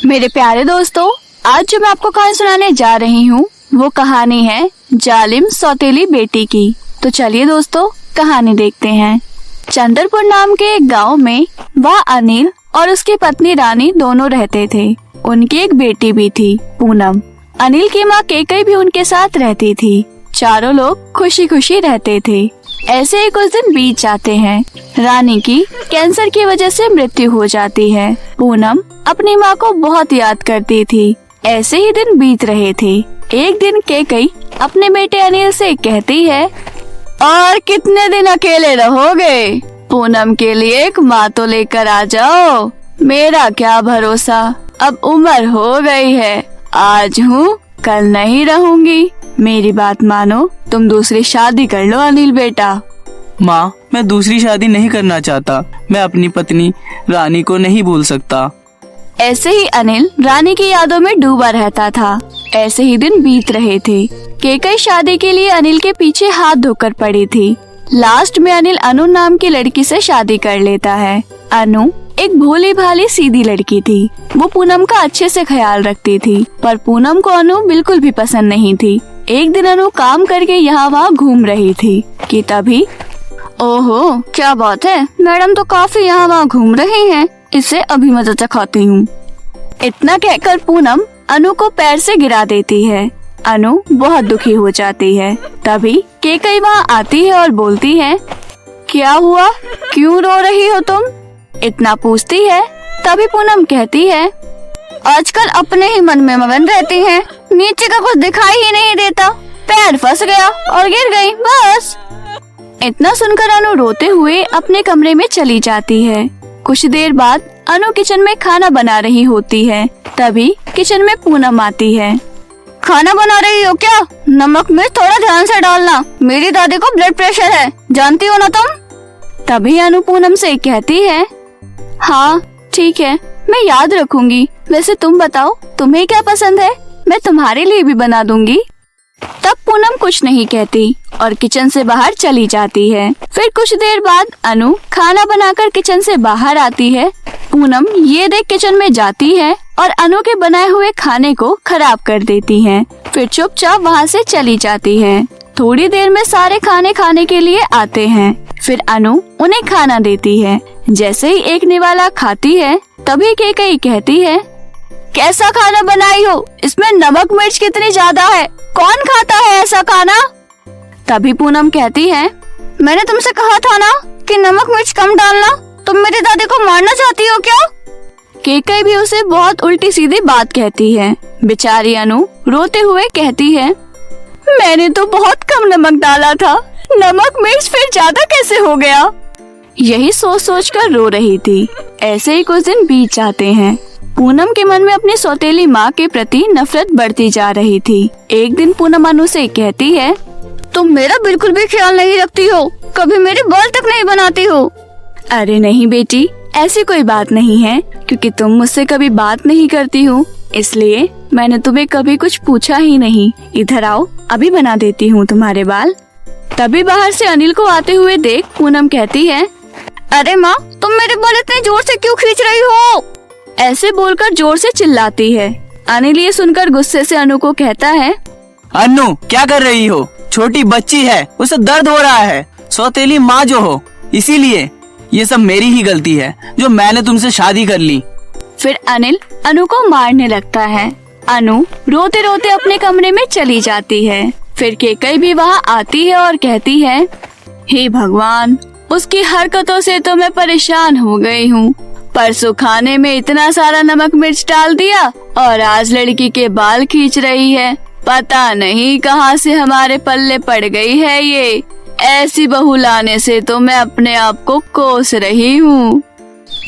मेरे प्यारे दोस्तों, आज जो मैं आपको कहानी सुनाने जा रही हूँ वो कहानी है जालिम सौतेली बेटी की। तो चलिए दोस्तों, कहानी देखते हैं। चंद्रपुर नाम के एक गांव में वह अनिल और उसकी पत्नी रानी दोनों रहते थे। उनकी एक बेटी भी थी, पूनम। अनिल की माँ केकई भी उनके साथ रहती थी। चारों लोग खुशी खुशी रहते थे। ऐसे ही कुछ दिन बीत जाते हैं। रानी की कैंसर की वजह से मृत्यु हो जाती है। पूनम अपनी माँ को बहुत याद करती थी। ऐसे ही दिन बीत रहे थे। एक दिन केकई अपने बेटे अनिल से कहती है, और कितने दिन अकेले रहोगे? पूनम के लिए एक माँ तो लेकर आ जाओ। मेरा क्या भरोसा, अब उम्र हो गई है। आज हूँ, कल नहीं रहूंगी। मेरी बात मानो, तुम दूसरी शादी कर लो अनिल बेटा। माँ, मैं दूसरी शादी नहीं करना चाहता। मैं अपनी पत्नी रानी को नहीं भूल सकता। ऐसे ही अनिल रानी की यादों में डूबा रहता था। ऐसे ही दिन बीत रहे थे। केकई शादी के लिए अनिल के पीछे हाथ धोकर पड़ी थी। लास्ट में अनिल अनु नाम की लड़की से शादी कर लेता है। अनु एक भोली भाली सीधी लड़की थी। वो पूनम का अच्छे से ख्याल रखती थी, पर पूनम को अनु बिल्कुल भी पसंद नहीं थी। एक दिन अनु काम करके यहाँ वहाँ घूम रही थी कि तभी, ओहो क्या बात है, मैडम तो काफी यहाँ वहाँ घूम रही हैं। इसे अभी मजा चखाती हूँ। इतना कहकर पूनम अनु को पैर से गिरा देती है। अनु बहुत दुखी हो जाती है। तभी केकई वहाँ आती है और बोलती है, क्या हुआ, क्यों रो रही हो तुम? इतना पूछती है। तभी पूनम कहती है, आजकल अपने ही मन में मगन रहती हैं। नीचे का कुछ दिखाई ही नहीं देता। पैर फंस गया और गिर गई, बस। इतना सुनकर अनु रोते हुए अपने कमरे में चली जाती है। कुछ देर बाद अनु किचन में खाना बना रही होती है। तभी किचन में पूनम आती है। खाना बना रही हो क्या? नमक मिर्च थोड़ा ध्यान से डालना। मेरी दादी को ब्लड प्रेशर है, जानती हो ना तुम? तभी अनु पूनम से कहती है, हाँ ठीक है, मैं याद रखूंगी। वैसे तुम बताओ, तुम्हें क्या पसंद है? मैं तुम्हारे लिए भी बना दूंगी। तब पूनम कुछ नहीं कहती और किचन से बाहर चली जाती है। फिर कुछ देर बाद अनु खाना बनाकर किचन से बाहर आती है। पूनम ये देख किचन में जाती है और अनु के बनाए हुए खाने को खराब कर देती है। फिर चुपचाप वहाँ से चली जाती है। थोड़ी देर में सारे खाने खाने के लिए आते हैं। फिर अनु उन्हें खाना देती है। जैसे ही एक निवाला खाती है, तभी केकई कहती है, कैसा खाना बनाई हो? इसमें नमक मिर्च कितनी ज्यादा है। कौन खाता है ऐसा खाना? तभी पूनम कहती है, मैंने तुमसे कहा था ना कि नमक मिर्च कम डालना। तुम मेरी दादी को मारना चाहती हो क्या? केकई भी उसे बहुत उल्टी सीधी बात कहती है। बेचारी अनु रोते हुए कहती है, मैंने तो बहुत कम नमक डाला था। नमक मिर्च फिर ज्यादा कैसे हो गया? यही सोच सोच कर रो रही थी। ऐसे ही कुछ दिन बीत जाते हैं। पूनम के मन में अपनी सौतेली माँ के प्रति नफरत बढ़ती जा रही थी। एक दिन पूनम अनु से कहती है, तुम मेरा बिल्कुल भी ख्याल नहीं रखती हो, कभी मेरे बाल तक नहीं बनाती हो। अरे नहीं बेटी, ऐसी कोई बात नहीं है, क्योंकि तुम मुझसे कभी बात नहीं करती हो, इसलिए मैंने तुम्हें कभी कुछ पूछा ही नहीं। इधर आओ, अभी बना देती हूँ तुम्हारे बाल। तभी बाहर से अनिल को आते हुए देख पूनम कहती है, अरे माँ, तुम मेरे बाल इतने जोर से क्यों खींच रही हो? ऐसे बोलकर जोर से चिल्लाती है। अनिल ये सुनकर गुस्से से अनु को कहता है, अनु क्या कर रही हो? छोटी बच्ची है, उसे दर्द हो रहा है। सौतेली माँ जो हो, इसीलिए ये सब मेरी ही गलती है जो मैंने तुमसे शादी कर ली। फिर अनिल अनु को मारने लगता है। अनु रोते रोते अपने कमरे में चली जाती है। फिर केकई भी वहाँ आती है और कहती है, हे भगवान, उसकी हरकतों से तो मैं परेशान हो गई हूँ। परसों खाने में इतना सारा नमक मिर्च डाल दिया और आज लड़की के बाल खींच रही है। पता नहीं कहाँ से हमारे पल्ले पड़ गई है ये। ऐसी बहू लाने से तो मैं अपने आप को कोस रही हूँ।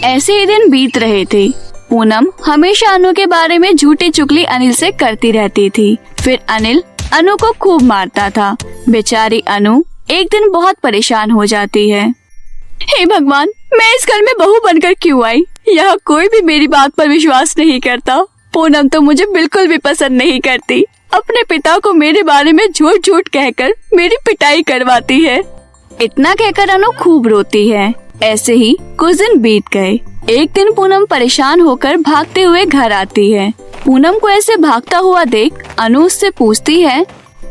ऐसे ही दिन बीत रहे थे। पूनम हमेशा अनु के बारे में झूठी चुगली अनिल से करती रहती थी। फिर अनिल अनु को खूब मारता था। बेचारी अनु एक दिन बहुत परेशान हो जाती है। हे भगवान, मैं इस घर में बहू बनकर क्यों आई? यहाँ कोई भी मेरी बात पर विश्वास नहीं करता। पूनम तो मुझे बिल्कुल भी पसंद नहीं करती। अपने पिता को मेरे बारे में झूठ झूठ कहकर मेरी पिटाई करवाती है। इतना कहकर अनु खूब रोती है। ऐसे ही कुछ दिन बीत गए। एक दिन पूनम परेशान होकर भागते हुए घर आती है। पूनम को ऐसे भागता हुआ देख अनु उससे पूछती है,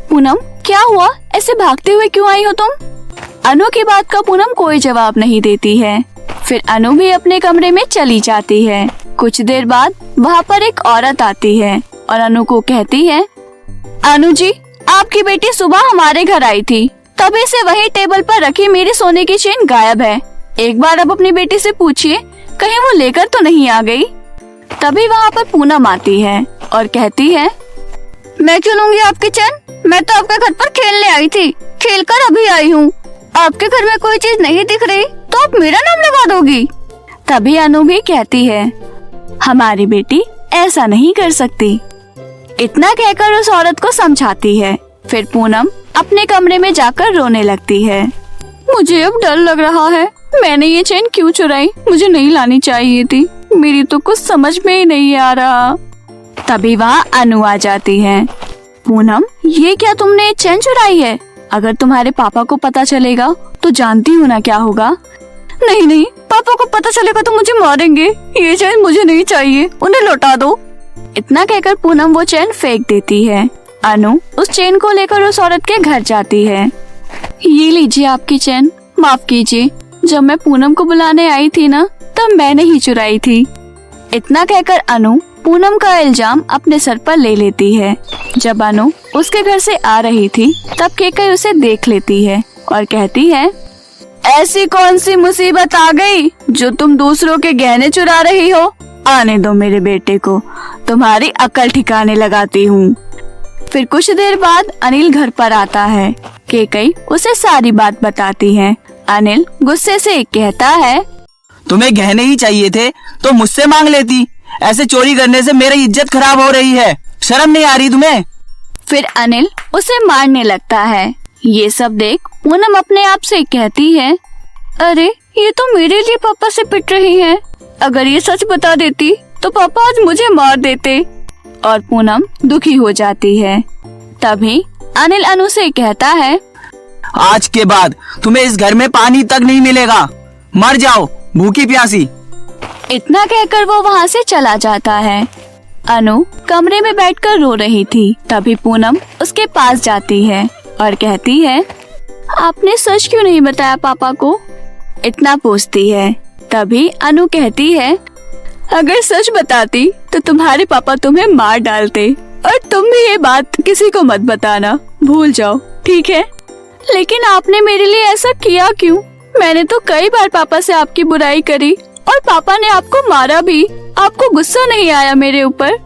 पूनम क्या हुआ, ऐसे भागते हुए क्यों आई हो तुम? अनु की बात का पूनम कोई जवाब नहीं देती है। फिर अनु भी अपने कमरे में चली जाती है। कुछ देर बाद वहाँ पर एक औरत आती है और अनु को कहती है, अनु जी, आपकी बेटी सुबह हमारे घर आई थी, तभी से वही टेबल पर रखी मेरी सोने की चेन गायब है। एक बार अब अपनी बेटी से पूछिए कहीं वो लेकर तो नहीं आ गई। तभी वहाँ पर पूनम आती है और कहती है, मैं क्यों लूंगी आपकी चेन? मैं तो आपके घर पर खेलने आई थी, खेलकर अभी आई हूँ। आपके घर में कोई चीज नहीं दिख रही तो आप मेरा नाम लगा दोगी। तभी अनु भी कहती है, हमारी बेटी ऐसा नहीं कर सकती। इतना कहकर उस औरत को समझाती है। फिर पूनम अपने कमरे में जाकर रोने लगती है। मुझे अब डर लग रहा है, मैंने ये चेन क्यों चुराई? मुझे नहीं लानी चाहिए थी, मेरी तो कुछ समझ में ही नहीं आ रहा। तभी वहाँ अनु आ जाती है। पूनम, ये क्या तुमने चेन चुराई है? अगर तुम्हारे पापा को पता चलेगा तो जानती हो ना क्या होगा। नहीं नहीं, पापा को पता चलेगा तो मुझे मारेंगे। ये चेन मुझे नहीं चाहिए, उन्हें लौटा दो। इतना कहकर पूनम वो चेन फेंक देती है। अनु उस चेन को लेकर उस औरत के घर जाती है। ये लीजिए आपकी चेन, माफ कीजिए, जब मैं पूनम को बुलाने आई थी ना, तब मैंने ही चुराई थी। इतना कहकर अनु पूनम का इल्जाम अपने सर पर ले लेती है। जब अनु उसके घर से आ रही थी तब केकई उसे देख लेती है और कहती है, ऐसी कौन सी मुसीबत आ गई जो तुम दूसरों के गहने चुरा रही हो? आने दो मेरे बेटे को, तुम्हारी अकल ठिकाने लगाती हूँ। फिर कुछ देर बाद अनिल घर पर आता है। केकई उसे सारी बात बताती है। अनिल गुस्से से कहता है, तुम्हें गहने ही चाहिए थे तो मुझसे मांग लेती, ऐसे चोरी करने से मेरी इज्जत खराब हो रही है, शर्म नहीं आ रही तुम्हें? फिर अनिल उसे मारने लगता है। ये सब देख पूनम अपने आप से कहती है, अरे ये तो मेरे लिए पापा से पिट रही है, अगर ये सच बता देती तो पापा आज मुझे मार देते। और पूनम दुखी हो जाती है। तभी अनिल अनु से कहता है, आज के बाद तुम्हें इस घर में पानी तक नहीं मिलेगा, मर जाओ भूखी प्यासी। इतना कहकर वो वहाँ से चला जाता है। अनु कमरे में बैठकर रो रही थी। तभी पूनम उसके पास जाती है और कहती है, आपने सच क्यों नहीं बताया पापा को? इतना पूछती है। तभी अनु कहती है, अगर सच बताती तो तुम्हारे पापा तुम्हें मार डालते, और तुम भी ये बात किसी को मत बताना, भूल जाओ, ठीक है? लेकिन आपने मेरे लिए ऐसा किया क्यों? मैंने तो कई बार पापा से आपकी बुराई करी और पापा ने आपको मारा भी। आपको गुस्सा नहीं आया मेरे ऊपर?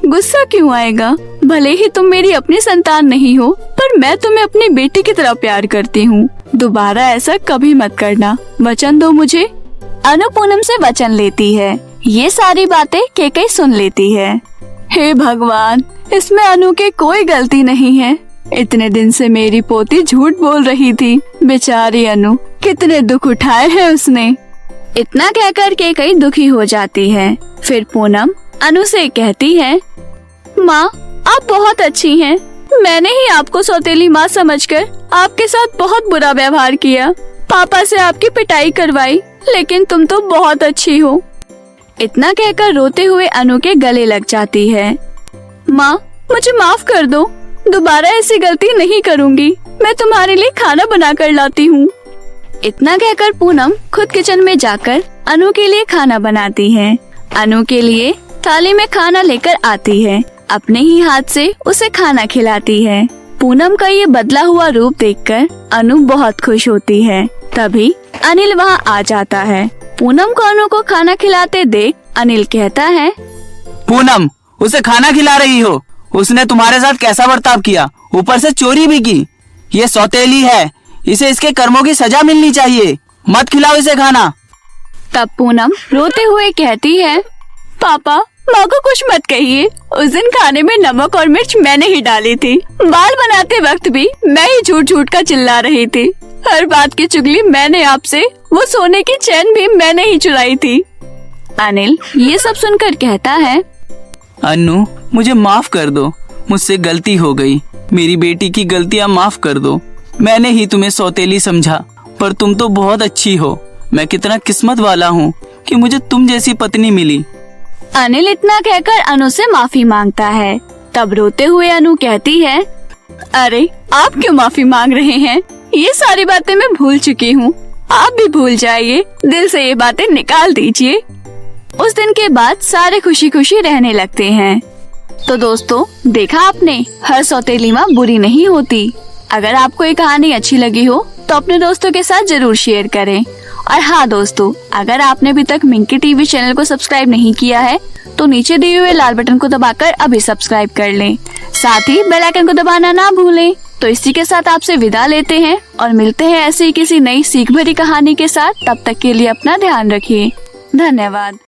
गुस्सा क्यों आएगा? भले ही तुम मेरी अपनी संतान नहीं हो, पर मैं तुम्हें अपनी बेटी की तरह प्यार करती हूँ। दोबारा ऐसा कभी मत करना, वचन दो मुझे। अनु पूनम से वचन लेती है। ये सारी बातें केकई सुन लेती है। हे भगवान, इसमें अनु की कोई गलती नहीं है। इतने दिन से मेरी पोती झूठ बोल रही थी। बेचारी अनु, कितने दुख उठाए हैं उसने। इतना कहकर केकई दुखी हो जाती है। फिर पूनम अनु से कहती है, माँ आप बहुत अच्छी हैं। मैंने ही आपको सौतेली माँ समझकर आपके साथ बहुत बुरा व्यवहार किया, पापा से आपकी पिटाई करवाई, लेकिन तुम तो बहुत अच्छी हो। इतना कहकर रोते हुए अनु के गले लग जाती है। माँ मुझे माफ कर दो, दोबारा ऐसी गलती नहीं करूँगी। मैं तुम्हारे लिए खाना बना कर लाती हूँ। इतना कहकर पूनम खुद किचन में जाकर अनु के लिए खाना बनाती है। अनु के लिए थाली में खाना लेकर आती है। अपने ही हाथ से उसे खाना खिलाती है। पूनम का ये बदला हुआ रूप देखकर अनु बहुत खुश होती है। तभी अनिल वहाँ आ जाता है। पूनम को अनु को खाना खिलाते देख अनिल कहता है, पूनम उसे खाना खिला रही हो? उसने तुम्हारे साथ कैसा बर्ताव किया, ऊपर से चोरी भी की। ये सौतेली है, इसे इसके कर्मों की सजा मिलनी चाहिए, मत खिलाओ इसे खाना। तब पूनम रोते हुए कहती है, पापा माँ को कुछ मत कहिए, उस दिन खाने में नमक और मिर्च मैंने ही डाली थी। बाल बनाते वक्त भी मैं ही झूठ झूठ का चिल्ला रही थी। हर बात की चुगली मैंने आपसे, वो सोने की चैन भी मैंने ही चुराई थी। अनिल ये सब सुनकर कहता है, अनु मुझे माफ कर दो, मुझसे गलती हो गई। मेरी बेटी की गलतियाँ माफ कर दो। मैंने ही तुम्हें सौतेली समझा, पर तुम तो बहुत अच्छी हो। मैं कितना किस्मत वाला हूँ कि मुझे तुम जैसी पत्नी मिली। अनिल इतना कहकर अनु से माफी मांगता है। तब रोते हुए अनु कहती है, अरे आप क्यों माफी मांग रहे हैं? ये सारी बातें मैं भूल चुकी हूँ, आप भी भूल जाइए, दिल से ये बातें निकाल दीजिए। उस दिन के बाद सारे खुशी खुशी रहने लगते हैं। तो दोस्तों, देखा आपने, हर सौतेली माँ बुरी नहीं होती। अगर आपको ये कहानी अच्छी लगी हो तो अपने दोस्तों के साथ जरूर शेयर करें। और हाँ दोस्तों, अगर आपने अभी तक मिंकी टीवी चैनल को सब्सक्राइब नहीं किया है तो नीचे दिए हुए लाल बटन को दबाकर अभी सब्सक्राइब कर लें। साथ ही बेल आइकन को दबाना ना भूलें। तो इसी के साथ आपसे विदा लेते हैं और मिलते हैं ऐसी किसी नई सीख भरी कहानी के साथ। तब तक के लिए अपना ध्यान रखिए। धन्यवाद।